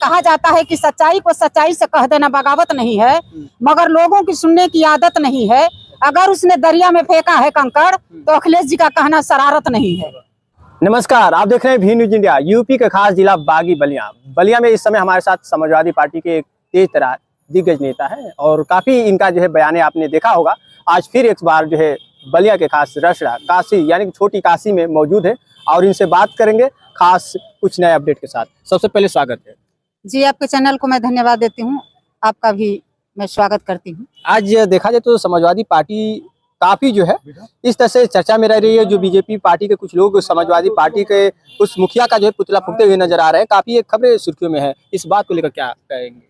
कहा जाता है कि सच्चाई को सच्चाई से कह देना बगावत नहीं है, मगर लोगों की सुनने की आदत नहीं है। अगर उसने दरिया में फेंका है कंकड़ तो अखिलेश जी का कहना शरारत नहीं है। नमस्कार, आप देख रहे हैं भी न्यूज इंडिया। यूपी का खास जिला बागी बलिया में इस समय हमारे साथ समाजवादी पार्टी के एक तेज तरार दिग्गज नेता है और काफी इनका जो है बयाने आपने देखा होगा। आज फिर एक बार जो है बलिया के खास रसड़ा काशी यानी कि छोटी काशी में मौजूद है और इनसे बात करेंगे खास कुछ नए अपडेट के साथ। सबसे पहले स्वागत है जी, आपके चैनल को मैं धन्यवाद देती हूँ, आपका भी मैं स्वागत करती हूँ। आज देखा जाए तो समाजवादी पार्टी काफी जो है इस तरह से चर्चा में रह रही है। जो बीजेपी पार्टी के कुछ लोग समाजवादी पार्टी के उस मुखिया का जो है पुतला फूंकते हुए नजर आ रहे हैं, काफी एक खबरें सुर्खियों में है। इस बात को लेकर क्या कहेंगे?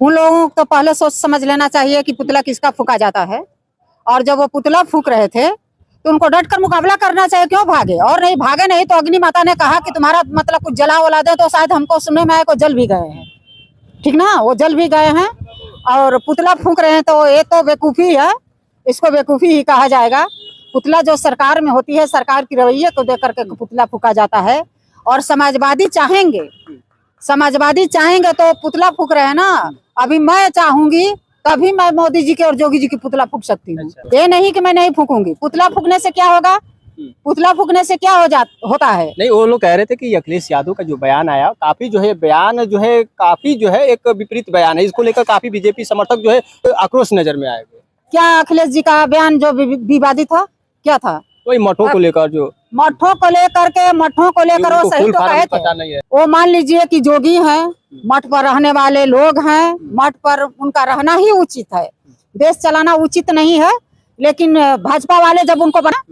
उन लोगों को तो पहले सोच समझ लेना चाहिए कि पुतला किसका फूंका जाता है, और जब वो पुतला फूंक रहे थे तो उनको डट कर मुकाबला करना चाहिए। क्यों भागे? और नहीं भागे नहीं तो अग्नि माता ने कहा कि तुम्हारा मतलब कुछ जला वला दे, तो शायद हमको सुनने में आए को जल भी गए हैं, ठीक ना, वो जल भी गए हैं और पुतला फूंक रहे हैं। तो ये तो बेवकूफ़ी है, इसको बेवकूफ़ी ही कहा जाएगा। पुतला जो सरकार में होती है, सरकार की रवैये को देख करके पुतला फूंका जाता है। और समाजवादी चाहेंगे तो पुतला फूंक रहे हैं ना। अभी मैं चाहूंगी तभी मैं मोदी जी के और जोगी जी की पुतला फूंक सकती हूँ। ये नहीं कि मैं नहीं फूंकूंगी। पुतला फूंकने से क्या होगा? पुतला फूंकने से क्या होता है? नहीं, वो लोग कह रहे थे कि अखिलेश यादव का जो बयान आया काफी जो है काफी जो है एक विपरीत बयान है। इसको लेकर काफी बीजेपी समर्थक जो है आक्रोश नजर में आए। क्या अखिलेश जी का बयान जो विवादित था क्या था? वही मठों को लेकर मठों को लेकर वो सही तो कहे थे। वो मान लीजिए कि जोगी हैं, मठ पर रहने वाले लोग हैं, मठ पर उनका रहना ही उचित है, देश चलाना उचित नहीं है। लेकिन भाजपा वाले जब उनको बना,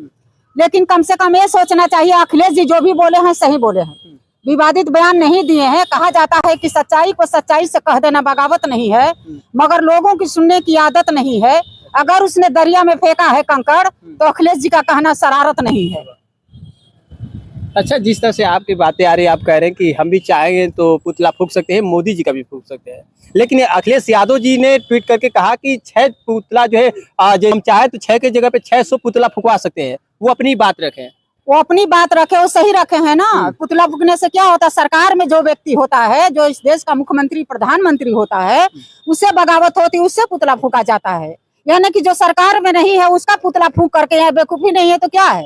लेकिन कम से कम ये सोचना चाहिए अखिलेश जी जो भी बोले हैं सही बोले हैं, विवादित बयान नहीं दिए हैं। कहा जाता है कि सच्चाई को सच्चाई से कह देना बगावत नहीं है, मगर लोगों की सुनने की आदत नहीं है। अगर उसने दरिया में फेंका है कंकड़ तो अखिलेश जी का कहना शरारत नहीं है। अच्छा, जिस तरह से आपकी बातें आ रही है, आप कह रहे हैं कि हम भी चाहेंगे तो पुतला फूंक सकते हैं, मोदी जी का भी फूंक सकते हैं, लेकिन अखिलेश यादव जी ने ट्वीट करके कहा कि 6 पुतला जो है जो हम चाहे तो 6 की जगह पे 600 पुतला फूंकवा सकते हैं। वो अपनी बात रखें, वो अपनी बात रखे, वो सही रखे हैं ना। पुतला फूंकने से क्या होता है? सरकार में जो व्यक्ति होता है, जो इस देश का मुख्यमंत्री प्रधानमंत्री होता है, उससे बगावत होती है, उससे पुतला फूंका जाता है। यानी कि जो सरकार में नहीं है उसका पुतला फूंक करके यहाँ बेवकूफी नहीं है तो क्या है?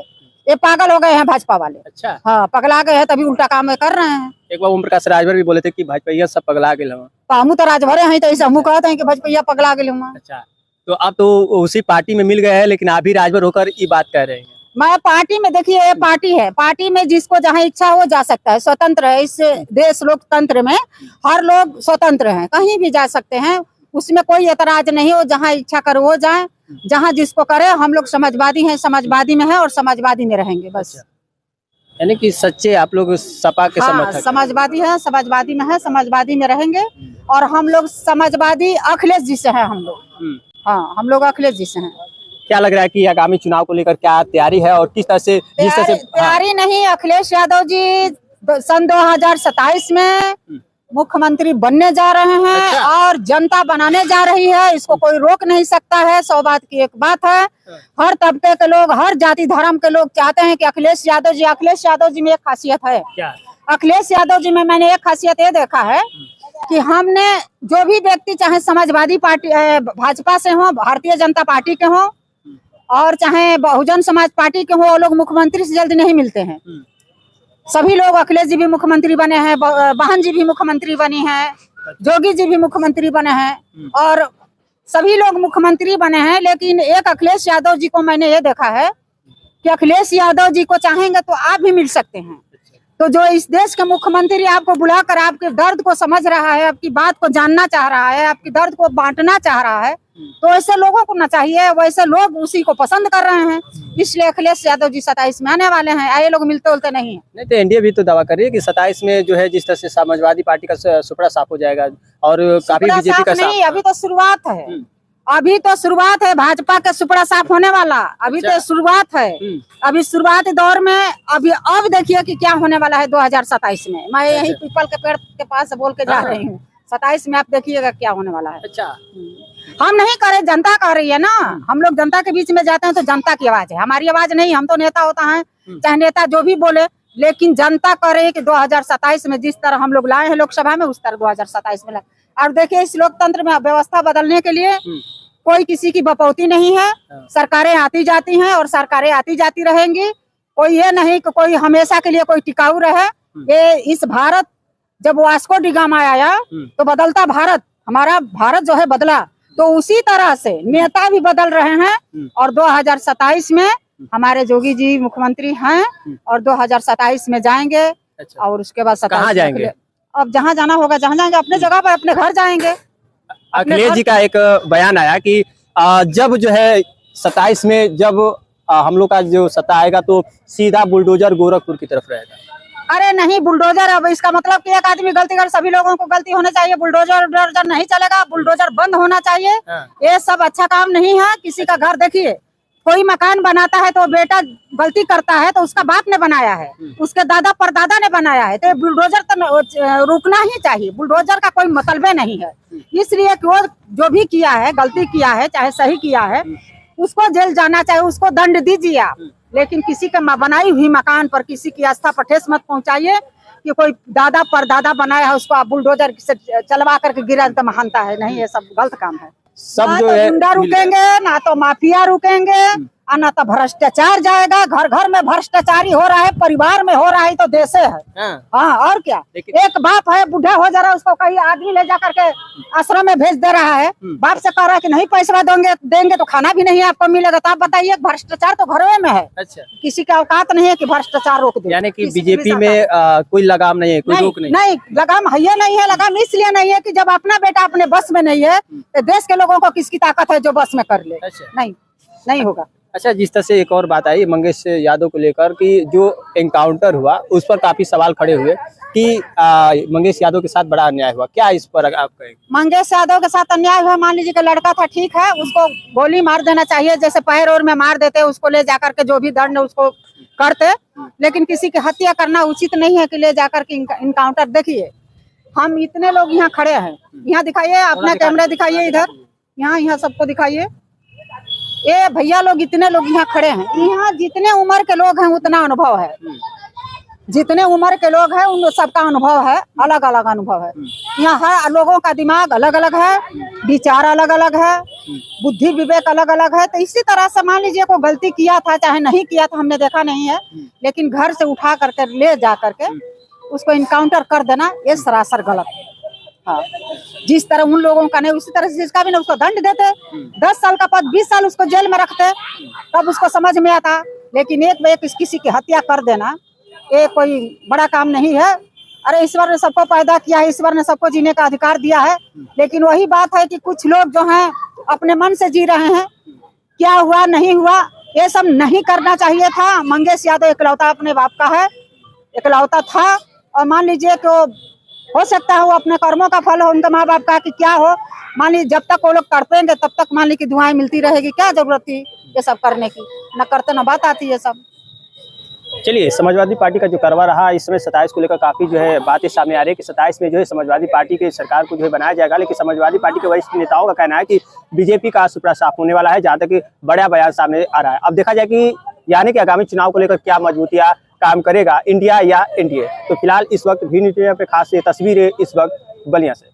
ये पागल हो गए हैं भाजपा वाले। अच्छा, हाँ, पगला गए हैं, तभी उल्टा काम कर रहे हैं। एक बार ओम प्रकाश राजभर भी बोले थे कि भाजपा सब पगला गए हम। हमू तो राजभरे हैं तो ऐसा हमू कहते हैं कि भाजपा पगला गए हम। अच्छा, तो आप तो उसी पार्टी में मिल गए हैं, लेकिन आप भी राजभर होकर ये बात कह रहे हैं। मैं पार्टी में, देखिए ये पार्टी है, पार्टी में जिसको जहाँ इच्छा हो जा सकता है, स्वतंत्र है। इस देश लोकतंत्र में हर लोग स्वतंत्र हैं, कहीं भी जा सकते हैं, उसमें कोई एतराज नहीं हो। जहाँ इच्छा करे वो जाए, जहाँ जिसको करे। हम लोग समाजवादी हैं, समाजवादी में है और समाजवादी में रहेंगे बस। यानी कि सच्चे आप लोग सपा के समर्थक हैं। समाजवादी है, समाजवादी में है, समाजवादी में रहेंगे। और हम लोग समाजवादी अखिलेश जी से हैं हम लोग। हाँ, हम लोग अखिलेश जी से हैं। क्या लग रहा है कि आगामी चुनाव को लेकर क्या तैयारी है और किस तरह से तैयारी नहीं, अखिलेश यादव जी सन 2027 में मुख्यमंत्री बनने जा रहे हैं। अच्छा। और जनता बनाने जा रही है, इसको कोई रोक नहीं सकता है। 100 बात की एक बात है, हर तबके के लोग, हर जाति धर्म के लोग चाहते हैं कि अखिलेश यादव जी में एक खासियत है। क्या? अखिलेश यादव जी में मैंने एक खासियत ये देखा है कि हमने जो भी व्यक्ति, चाहे समाजवादी पार्टी भाजपा से हो, भारतीय जनता पार्टी के हो, और चाहे बहुजन समाज पार्टी के हो, वो लोग मुख्यमंत्री से जल्दी नहीं मिलते हैं। सभी लोग, अखिलेश जी भी मुख्यमंत्री बने हैं, बहन जी भी मुख्यमंत्री बनी हैं, जोगी जी भी मुख्यमंत्री बने हैं, और सभी लोग मुख्यमंत्री बने हैं। लेकिन एक अखिलेश यादव जी को मैंने ये देखा है कि अखिलेश यादव जी को चाहेंगे तो आप भी मिल सकते हैं। तो जो इस देश के मुख्यमंत्री आपको बुलाकर आपके दर्द को समझ रहा है, आपकी बात को जानना चाह रहा है, आपकी दर्द को बांटना चाह रहा है, तो ऐसे लोगों को ना चाहिए, वैसे लोग उसी को पसंद कर रहे हैं। इसलिए अखिलेश यादव जी 27 में आने वाले हैं। आए लोग मिलते उलते नहीं है। नहीं तो एनडीए भी तो दावा कर रही है कि 27 में जो है जिस तरह से समाजवादी पार्टी का सुपड़ा साफ हो जाएगा और काफी बीजेपी का नहीं, अभी तो शुरुआत है, अभी तो शुरुआत है। भाजपा का सुपड़ा साफ होने वाला अभी तो शुरुआत है। अभी शुरुआती दौर में अब देखिए कि क्या होने वाला है 2027 में। मैं यही पीपल के पेड़ के पास बोल के जा रही हूँ। 27 में आप देखिएगा क्या होने वाला है। अच्छा, हम नहीं कर रहे, जनता कह रही है ना। हम लोग जनता के बीच में जाते हैं तो जनता की आवाज है, हमारी आवाज नहीं। हम तो नेता होता है, चाहे नेता जो भी बोले लेकिन जनता करे कि 2027 में जिस तरह हम लोग लाए हैं लोकसभा में, उस तरह 2027 में लाए। और देखिए, इस लोकतंत्र में व्यवस्था बदलने के लिए कोई किसी की बपौती नहीं है। सरकारें आती जाती हैं और सरकारें आती जाती रहेंगी। कोई ये नहीं कि कोई हमेशा के लिए कोई टिकाऊ रहे। ये इस भारत, जब वास्को डी गामा आया तो बदलता भारत, हमारा भारत जो है बदला, तो उसी तरह से नेता भी बदल रहे हैं। और 2027 में हमारे जोगी जी मुख्यमंत्री हैं और 2027 में जाएंगे। अच्छा। और उसके बाद कहाँ जाएंगे? अब जहाँ जाना होगा, जहाँ जाएंगे, अपने जगह पर, अपने घर जाएंगे। अखिलेश जी का एक बयान आया कि जब जो है 27 में जब हम लोग का जो सत्ता आएगा तो सीधा बुलडोजर गोरखपुर की तरफ रहेगा। अरे नहीं, बुलडोजर, अब इसका मतलब कि एक आदमी गलती कर, सभी लोगों को गलती होना चाहिए। बुलडोजर नहीं चलेगा, बुलडोजर बंद होना चाहिए। ये सब अच्छा काम नहीं है। किसी का घर देखिए, कोई मकान बनाता है तो बेटा गलती करता है तो उसका बाप ने बनाया है, उसके दादा परदादा ने बनाया है, तो बुलडोजर तो रुकना ही चाहिए। बुलडोजर का कोई मतलब नहीं है। इसलिए कि वो जो भी किया है, गलती किया है, चाहे सही किया है, उसको जेल जाना चाहिए, उसको दंड दीजिए आप। लेकिन किसी के बनाई हुई मकान पर किसी की आस्था पर ठेस मत पहुंचाइए कि कोई दादा परदादा बनाया है उसको आप बुलडोजर से चलवा करके गिरा तो महानता है। नहीं, ये सब गलत काम है। सब ना जो तो है गुंडा रुकेंगे, ना तो माफिया रुकेंगे, और ना तो भ्रष्टाचार जाएगा। घर घर में भ्रष्टाचारी हो रहा है, परिवार में हो रहा है, तो देशे है। हाँ, और क्या। एक बाप है, बूढ़ा हो जा रहा है, उसको कहीं आदमी ले जा करके आश्रम में भेज दे रहा है। बाप से कह रहा है कि नहीं पैसा देंगे तो खाना भी नहीं आपको मिलेगा। तो आप बताइए, भ्रष्टाचार तो घरों में है। अच्छा। किसी का औकात नहीं है कि भ्रष्टाचार रोक दे। यानी कि बीजेपी में कोई लगाम नहीं है, कोई रोक नहीं। नहीं, लगाम है, ये नहीं है। लगाम इसलिए नहीं है कि जब अपना बेटा अपने बस में नहीं है तो देश के लोगों को किसकी ताकत है जो बस में कर ले। अच्छा। नहीं होगा। अच्छा, जिस तरह से एक और बात आई मंगेश यादव को लेकर कि जो एनकाउंटर हुआ उस पर काफी सवाल खड़े हुए कि मंगेश यादव के साथ बड़ा अन्याय हुआ, क्या इस पर आप कहेंगे? मंगेश यादव के साथ अन्याय हुआ, मान लीजिए कि लड़का था, ठीक है, उसको गोली मार देना चाहिए, जैसे पैर और में मार देते, उसको ले जाकर के जो भी दंड उसको करते। लेकिन किसी की हत्या करना उचित नहीं है कि ले जाकर के इनकाउंटर। देखिए, हम इतने लोग यहाँ खड़े हैं, यहाँ दिखाइए, अपना कैमरा दिखाइए, इधर यहाँ सबको दिखाइए। ये भैया लोग, इतने लोग यहाँ खड़े हैं, यहाँ जितने उम्र के लोग हैं उतना अनुभव है। जितने उम्र के लोग हैं उन सबका अनुभव है, अलग अलग अनुभव है। यहाँ हर लोगों का दिमाग अलग अलग है, विचार अलग अलग है, बुद्धि विवेक अलग अलग है। तो इसी तरह से मान लीजिए कोई गलती किया था चाहे नहीं किया था, हमने देखा नहीं है, लेकिन घर से उठा करके ले जा करके उसको इनकाउंटर कर देना, ये सरासर गलत है। हाँ, जिस तरह उन लोगों का नहीं, उसी तरह से जिसका भी ना उसको दंड देते। 10 साल का पद 20 साल उसको जेल में रखते, तब उसको समझ में आता। लेकिन एक किसी की हत्या कर देना, ये कोई बड़ा काम नहीं है। अरे ईश्वर ने सबको पैदा किया है, ईश्वर ने सबको जीने का अधिकार दिया है। लेकिन वही बात है कि कुछ लोग जो हैं अपने मन से जी रहे हैं। क्या हुआ नहीं हुआ ये सब नहीं करना चाहिए था। मंगेश यादव इकलौता अपने बाप का है, इकलौता था। और मान लीजिए कि हो सकता है वो अपने कर्मों का फल हो उनके माँ बाप का, कि क्या हो, मान लीजिए जब तक वो लोग तड़पेंगे तब तक मान लीजिए कि दुआएं मिलती रहेगी। क्या जरूरत थी ये सब करने की, न करते न बात आती है सब। चलिए, समाजवादी पार्टी का जो करवा रहा इस समय 27 को लेकर काफी जो है बातें सामने आ रही है कि 27 में जो है समाजवादी पार्टी के सरकार को जो है बनाया जाएगा। लेकिन समाजवादी पार्टी के वरिष्ठ नेताओं का कहना है कि बीजेपी का सुपड़ा साफ होने वाला है, जहां तक कि बड़ा बयान सामने आ रहा है। अब देखा जाए कि यानी कि आगामी चुनाव को लेकर क्या मजबूतियां काम करेगा, इंडिया या एनडीए। तो फिलहाल इस वक्त भी न्यूज़ पे खास तस्वीरें इस वक्त बलिया से।